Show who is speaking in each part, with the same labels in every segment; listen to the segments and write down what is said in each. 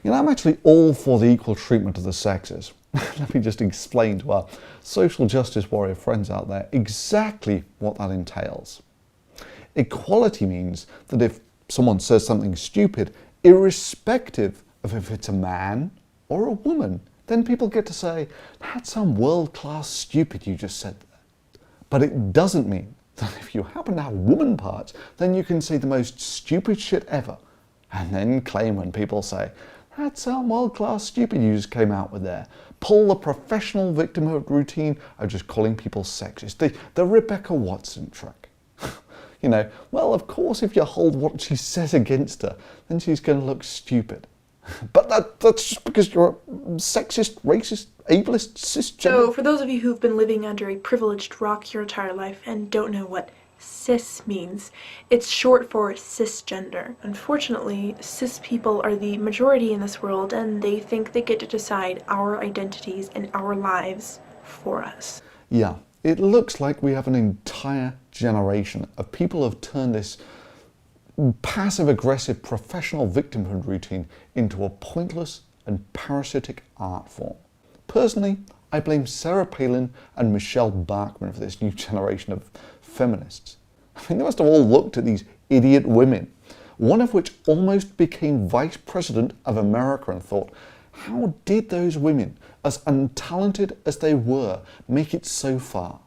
Speaker 1: You know, I'm actually all for the equal treatment of the sexes. Let me just explain to our social justice warrior friends out there exactly what that entails. Equality means that if someone says something stupid, irrespective of if it's a man or a woman, then people get to say, that's some world-class stupid you just said that. But it doesn't mean that if you happen to have woman parts, then you can say the most stupid shit ever, and then claim when people say, that's some world-class stupid you just came out with there. Pull the professional victimhood routine of just calling people sexist. The Rebecca Watson trick. You know, well, of course, if you hold what she says against her, then she's going to look stupid. But that's just because you're a sexist, racist, ableist, cisgender.
Speaker 2: So, for those of you who've been living under a privileged rock your entire life and don't know what cis means, it's short for cisgender. Unfortunately, cis people are the majority in this world, and they think they get to decide our identities and our lives for us.
Speaker 1: Yeah, it looks like we have an entire generation of people who have turned this passive-aggressive professional victimhood routine into a pointless and parasitic art form. Personally, I blame Sarah Palin and Michelle Bachmann for this new generation of feminists. I mean, they must have all looked at these idiot women, one of which almost became vice president of America, and thought, how did those women, as untalented as they were, make it so far?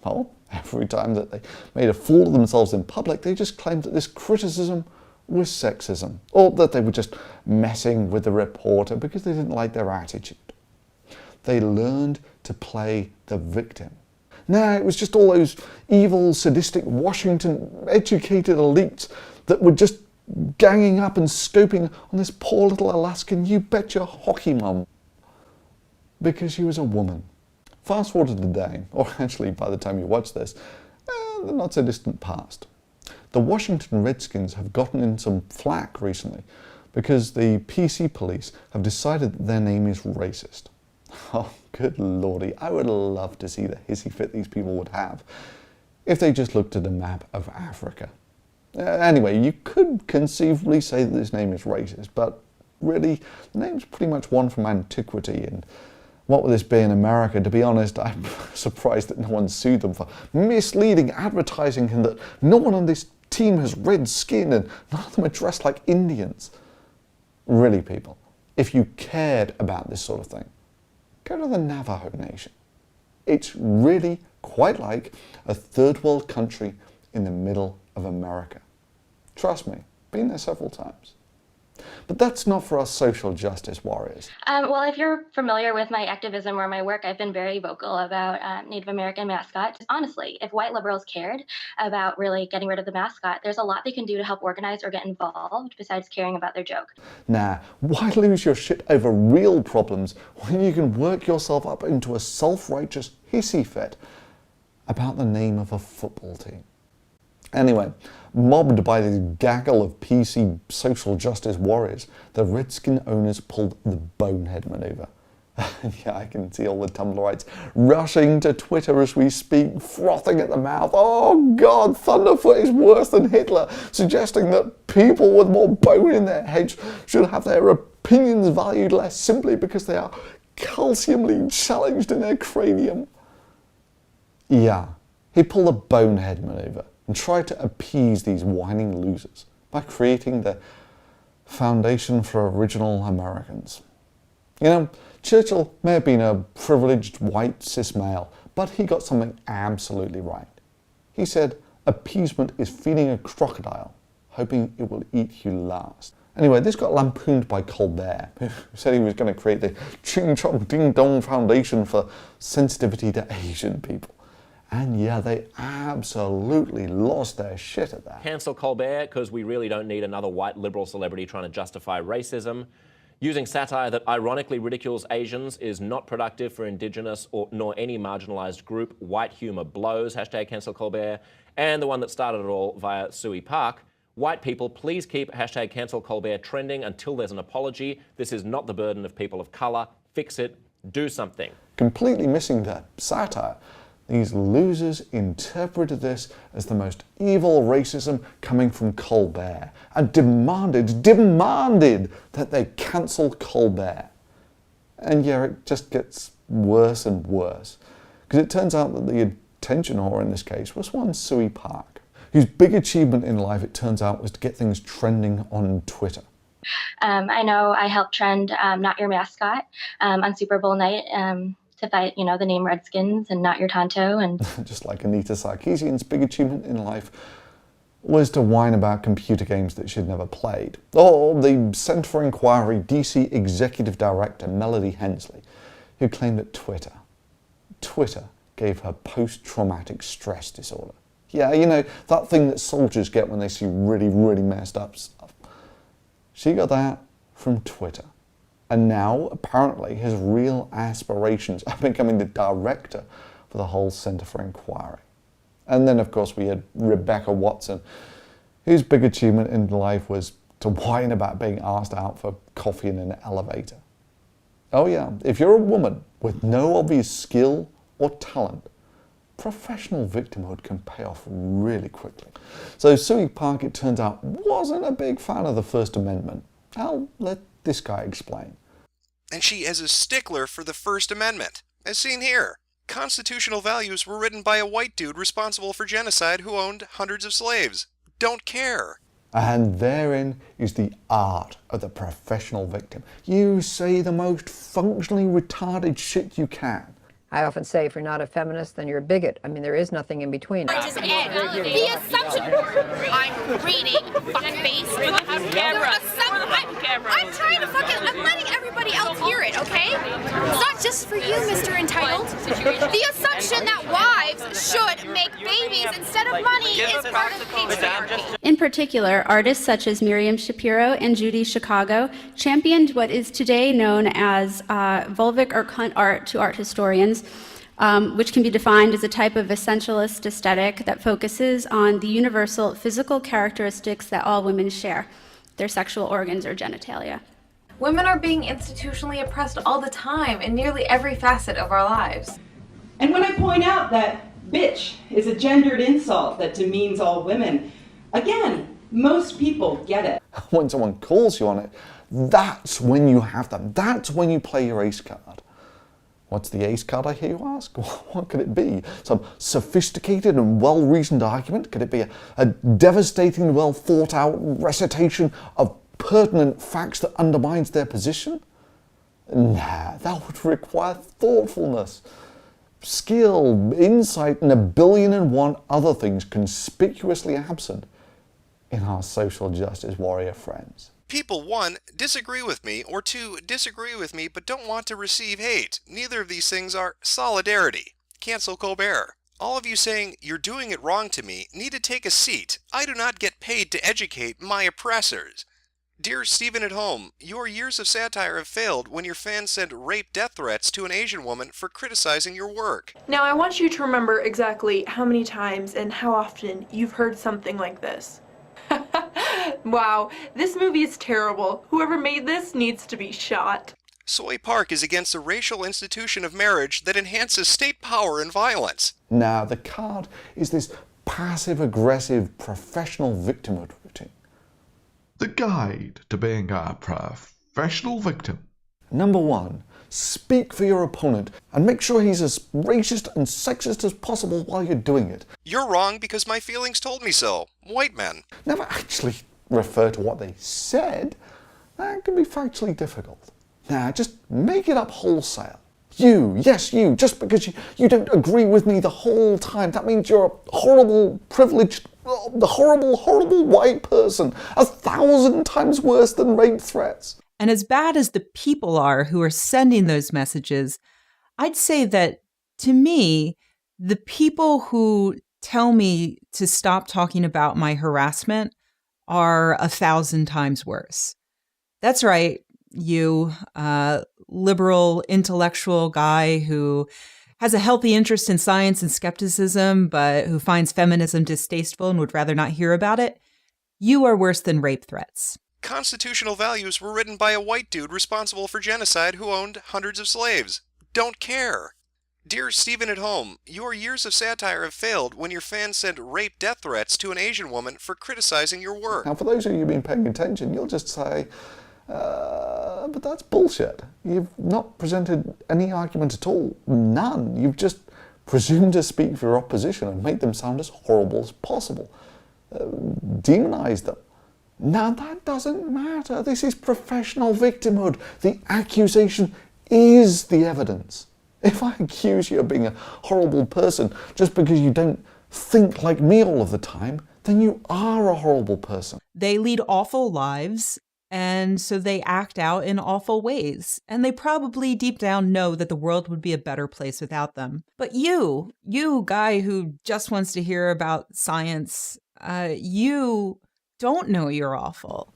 Speaker 1: Well, every time that they made a fool of themselves in public, they just claimed that this criticism was sexism, or that they were just messing with the reporter because they didn't like their attitude. They learned to play the victim. Nah, it was just all those evil, sadistic, Washington-educated elites that were just ganging up and scoping on this poor little Alaskan you-betcha hockey mum because she was a woman. Fast forward to today, or actually by the time you watch this, the not so distant past. The Washington Redskins have gotten in some flack recently because the PC police have decided that their name is racist. Oh, good lordy, I would love to see the hissy fit these people would have if they just looked at a map of Africa. Anyway, you could conceivably say that this name is racist, but really, the name's pretty much one from antiquity, and what with this being America, to be honest, I'm surprised that no one sued them for misleading advertising and that no one on this team has red skin and none of them are dressed like Indians. Really, people, if you cared about this sort of thing, go to the Navajo Nation. It's really quite like a third world country in the middle of America. Trust me, been there several times. But that's not for us social justice warriors.
Speaker 3: Well, if you're familiar with my activism or my work, I've been very vocal about Native American mascots. Honestly, if white liberals cared about really getting rid of the mascot, there's a lot they can do to help organize or get involved besides caring about their joke.
Speaker 1: Nah, why lose your shit over real problems when you can work yourself up into a self-righteous hissy fit about the name of a football team? Anyway, mobbed by this gaggle of PC social justice warriors, the Redskin owners pulled the bonehead maneuver. Yeah, I can see all the Tumblrites rushing to Twitter as we speak, frothing at the mouth. Oh God, Thunderfoot is worse than Hitler, suggesting that people with more bone in their heads should have their opinions valued less simply because they are calciumly challenged in their cranium. Yeah, he pulled a bonehead maneuver and tried to appease these whining losers by creating the Foundation for Original Americans. You know, Churchill may have been a privileged white cis male, but he got something absolutely right. He said, appeasement is feeding a crocodile, hoping it will eat you last. Anyway, this got lampooned by Colbert, who said he was going to create the Ching Chong Ding Dong Foundation for sensitivity to Asian people. And yeah, they absolutely lost their shit at that.
Speaker 4: Cancel Colbert, because we really don't need another white liberal celebrity trying to justify racism. Using satire that ironically ridicules Asians is not productive for Indigenous nor any marginalised group. White humour blows, hashtag Cancel Colbert. And the one that started it all via Suey Park. White people, please keep hashtag Cancel Colbert trending until there's an apology. This is not the burden of people of colour. Fix it. Do something.
Speaker 1: Completely missing the satire. These losers interpreted this as the most evil racism coming from Colbert and demanded that they cancel Colbert. And yeah, it just gets worse and worse, because it turns out that the attention whore in this case was one Suey Park, whose big achievement in life, it turns out, was to get things trending on Twitter.
Speaker 3: I know I helped trend Not Your Mascot on Super Bowl night to fight, the name Redskins and Not Your Tonto. And
Speaker 1: just like Anita Sarkeesian's big achievement in life was to whine about computer games that she'd never played. Or the Centre for Inquiry DC Executive Director Melody Hensley, who claimed that Twitter gave her post-traumatic stress disorder. Yeah, that thing that soldiers get when they see really, really messed up stuff. She got that from Twitter. And now, apparently, his real aspirations are becoming the director for the whole Centre for Inquiry. And then, of course, we had Rebecca Watson, whose big achievement in life was to whine about being asked out for coffee in an elevator. Oh yeah, if you're a woman with no obvious skill or talent, professional victimhood can pay off really quickly. So Suey Park, it turns out, wasn't a big fan of the First Amendment. I'll let this guy explain.
Speaker 5: And she is a stickler for the First Amendment, as seen here. Constitutional values were written by a white dude responsible for genocide who owned hundreds of slaves. Don't care.
Speaker 1: And therein is the art of the professional victim. You say the most functionally retarded shit you can.
Speaker 6: I often say if you're not a feminist, then you're a bigot. I mean, there is nothing in between.
Speaker 7: The assumption. I'm reading fuckface. I'm trying to I'm letting everybody else hear it, okay? It's not just for you, Mr. Entitled. The assumption that wives should make babies instead of money is part of patriarchy.
Speaker 8: In particular, artists such as Miriam Shapiro and Judy Chicago championed what is today known as vulvic or cunt art to art historians, which can be defined as a type of essentialist aesthetic that focuses on the universal physical characteristics that all women share, their sexual organs or genitalia.
Speaker 9: Women are being institutionally oppressed all the time in nearly every facet of our lives.
Speaker 10: And when I point out that bitch is a gendered insult that demeans all women, again, most people get it.
Speaker 1: When someone calls you on it, that's when you have them. That's when you play your ace card. What's the ace card, I hear you ask? What could it be? Some sophisticated and well-reasoned argument? Could it be a devastating, well-thought-out recitation of pertinent facts that undermines their position? Nah, that would require thoughtfulness, skill, insight, and 1,000,001 other things conspicuously absent in our social justice warrior friends.
Speaker 5: People, 1, disagree with me, or 2, disagree with me but don't want to receive hate. Neither of these things are solidarity. CancelColbert. All of you saying you're doing it wrong to me need to take a seat. I do not get paid to educate my oppressors. Dear Stephen at home, your years of satire have failed when your fans send rape death threats to an Asian woman for criticizing your work.
Speaker 2: Now I want you to remember exactly how many times and how often you've heard something like this. Wow, this movie is terrible. Whoever made this needs to be shot.
Speaker 5: Suey Park is against the racial institution of marriage that enhances state power and violence.
Speaker 1: Now, the card is this passive-aggressive professional victimhood routine.
Speaker 11: The guide to being a professional victim.
Speaker 1: Number 1, speak for your opponent and make sure he's as racist and sexist as possible while you're doing it.
Speaker 5: You're wrong because my feelings told me so. White men.
Speaker 1: Never actually refer to what they said. That can be factually difficult. Now, just make it up wholesale. You, yes you, just because you don't agree with me the whole time, that means you're a horrible, privileged, horrible white person, 1,000 times worse than rape threats.
Speaker 12: And as bad as the people are who are sending those messages, I'd say that, to me, the people who tell me to stop talking about my harassment are 1,000 times worse. That's right, you, liberal, intellectual guy who has a healthy interest in science and skepticism, but who finds feminism distasteful and would rather not hear about it. You are worse than rape threats.
Speaker 5: Constitutional values were written by a white dude responsible for genocide who owned hundreds of slaves. Don't care. Dear Stephen at home, your years of satire have failed when your fans send rape death threats to an Asian woman for criticizing your work.
Speaker 1: Now, for those of you who've been paying attention, you'll just say, but that's bullshit. You've not presented any argument at all. None. You've just presumed to speak for your opposition and make them sound as horrible as possible. Demonize them. Now, that doesn't matter. This is professional victimhood. The accusation is the evidence. If I accuse you of being a horrible person just because you don't think like me all of the time, then you are a horrible person.
Speaker 12: They lead awful lives, and so they act out in awful ways. And they probably deep down know that the world would be a better place without them. But you guy who just wants to hear about science, you don't know you're awful.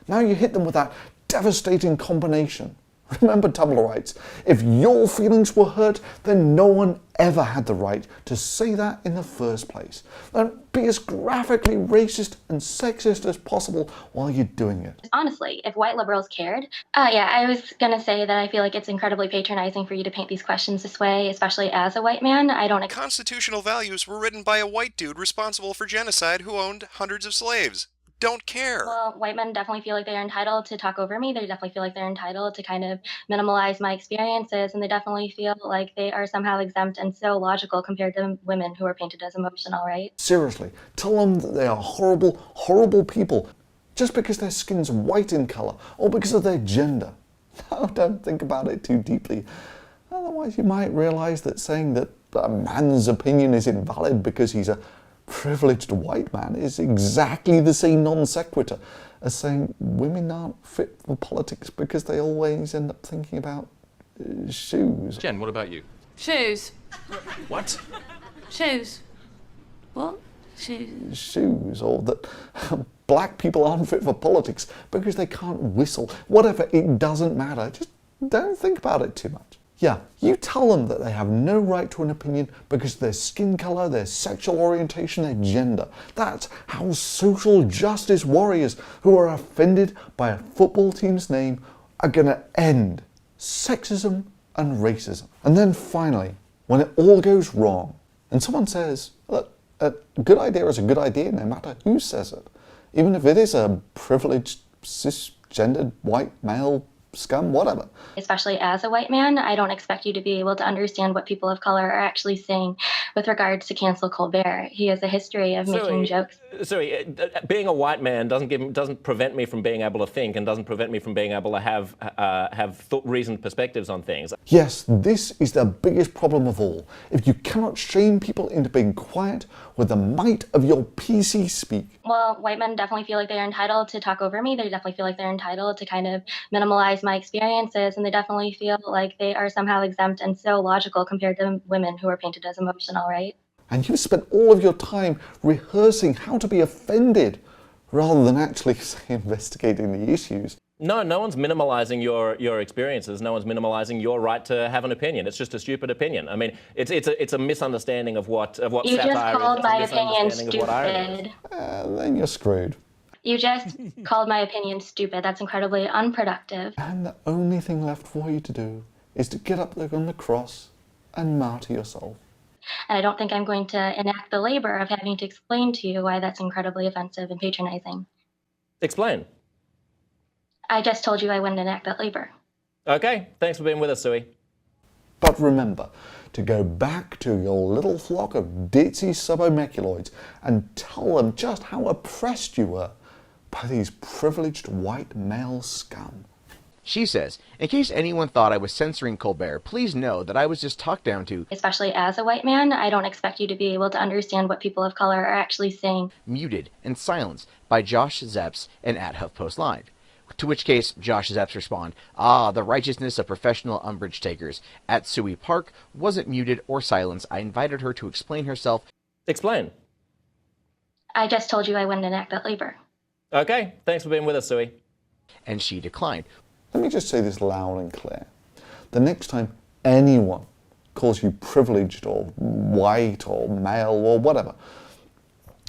Speaker 1: Now you hit them with that devastating combination. Remember, Tumblr writes, if your feelings were hurt, then no one ever had the right to say that in the first place. And be as graphically racist and sexist as possible while you're doing it.
Speaker 3: Honestly, if white liberals cared, I was going to say that I feel like it's incredibly patronizing for you to paint these questions this way, especially as a white man.
Speaker 5: Constitutional values were written by a white dude responsible for genocide who owned hundreds of slaves. Don't care.
Speaker 3: Well, white men definitely feel like they're entitled to talk over me. They definitely feel like they're entitled to kind of minimalize my experiences, and they definitely feel like they are somehow exempt and so logical compared to women who are painted as emotional, right?
Speaker 1: Seriously, tell them that they are horrible, horrible people just because their skin's white in colour or because of their gender. No, don't think about it too deeply. Otherwise you might realise that saying that a man's opinion is invalid because he's a privileged white man is exactly the same non sequitur as saying women aren't fit for politics because they always end up thinking about shoes.
Speaker 13: Jen, what about you?
Speaker 14: Shoes.
Speaker 13: What?
Speaker 14: Shoes. What? Shoes.
Speaker 1: Shoes, or that black people aren't fit for politics because they can't whistle. Whatever, it doesn't matter. Just don't think about it too much. Yeah, you tell them that they have no right to an opinion because of their skin colour, their sexual orientation, their gender. That's how social justice warriors who are offended by a football team's name are going to end sexism and racism. And then finally, when it all goes wrong, and someone says, look, a good idea is a good idea no matter who says it, even if it is a privileged, cisgendered, white male scum, whatever.
Speaker 3: Especially as a white man, I don't expect you to be able to understand what people of color are actually saying with regards to CancelColbert. He has a history of making jokes.
Speaker 4: Sorry, being a white man doesn't prevent me from being able to think and doesn't prevent me from being able to have reasoned perspectives on things.
Speaker 1: Yes, this is the biggest problem of all. If you cannot shame people into being quiet with the might of your PC speak.
Speaker 3: Well, white men definitely feel like they're entitled to talk over me. They definitely feel like they're entitled to kind of minimalize my experiences, and they definitely feel like they are somehow exempt and so logical compared to women who are painted as emotional, right?
Speaker 1: And you spent all of your time rehearsing how to be offended rather than actually investigating the issues.
Speaker 4: No one's minimalizing your experiences. No one's minimalizing your right to have an opinion. It's just a stupid opinion. I mean, it's a misunderstanding of what satire is.
Speaker 3: You just called my opinion stupid.
Speaker 1: Then you're screwed.
Speaker 3: You just called my opinion stupid. That's incredibly unproductive.
Speaker 1: And the only thing left for you to do is to get up there on the cross and martyr yourself.
Speaker 3: And I don't think I'm going to enact the labor of having to explain to you why that's incredibly offensive and patronizing.
Speaker 4: Explain.
Speaker 3: I just told you I wouldn't enact that labor.
Speaker 4: Okay, thanks for being with us, Suey.
Speaker 1: But remember to go back to your little flock of ditzy subomeculoids and tell them just how oppressed you were by these privileged white male scum.
Speaker 15: She says, in case anyone thought I was censoring Colbert, please know that I was just talked down to.
Speaker 3: Especially as a white man, I don't expect you to be able to understand what people of color are actually saying.
Speaker 15: Muted and silenced by Josh Zepps and at HuffPost Live. To which case, Josh Zepps respond, the righteousness of professional umbrage takers. At Suey Park wasn't muted or silenced. I invited her to explain herself.
Speaker 4: Explain.
Speaker 3: I just told you I wouldn't enact that labor.
Speaker 4: Okay, thanks for being with us, Suey.
Speaker 15: And she declined.
Speaker 1: Let me just say this loud and clear. The next time anyone calls you privileged or white or male or whatever,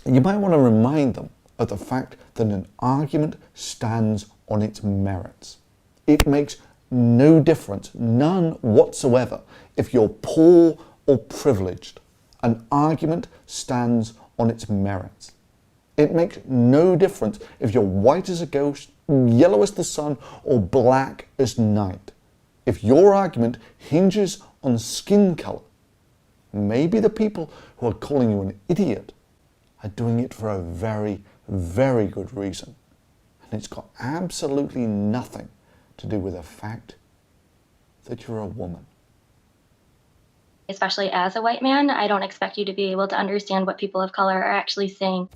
Speaker 1: you might want to remind them of the fact that an argument stands on its merits. It makes no difference, none whatsoever, if you're poor or privileged. An argument stands on its merits. It makes no difference if you're white as a ghost, yellow as the sun, or black as night. If your argument hinges on skin color, maybe the people who are calling you an idiot are doing it for a very, very good reason. And it's got absolutely nothing to do with the fact that you're a woman.
Speaker 3: Especially as a white man, I don't expect you to be able to understand what people of color are actually saying.